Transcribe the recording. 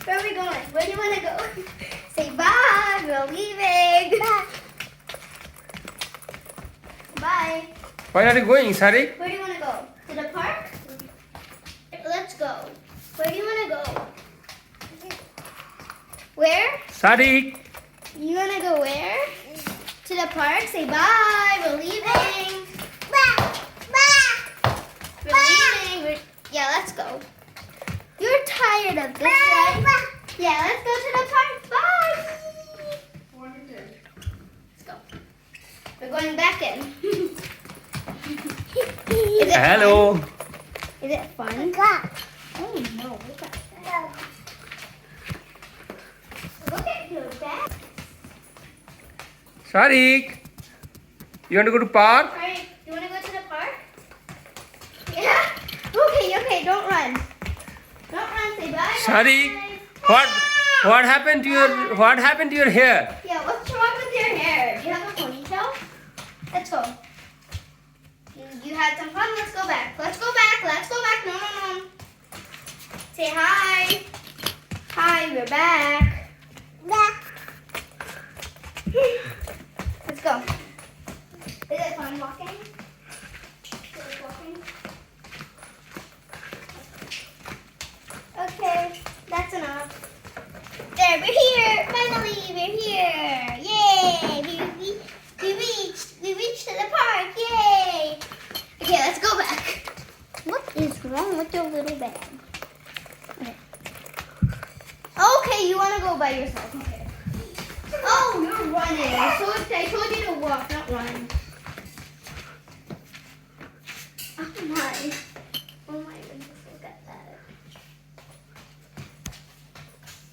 Where are we going? Where do you want to go? Say bye. We're leaving. Bye. Where are you going, Sarik? Where do you want to go? To the park? Let's go. Where do you want to go? Where? Sarik. You want to go where? To the park? Say bye. We're leaving. We're leaving. Yeah, let's go. You're tired of this, right? Yeah, let's go to the park. Bye. Let's go. We're going back in. Is it Hello. fun? Is it fun? Oh no, look at that. Look at your back. Sarik. You want to go to park? Alright, you want to go to the park? Yeah? Okay, don't run. Don't run, say bye. Sarik. What happened to your hair? Yeah, what's wrong with your hair? Do you have a ponytail? Let's go. You had some fun, let's go back. Let's go back. No. Say hi. Hi, we're back. Let's go. Is it fun walking? Okay, that's enough. There, we're here. Finally, we're here. Yay! We reached to the park. Yay! Okay, let's go back. What is wrong with your little bag? Okay, you want to go by yourself. Okay. Oh, you're running. I told you to walk, not run. Oh my.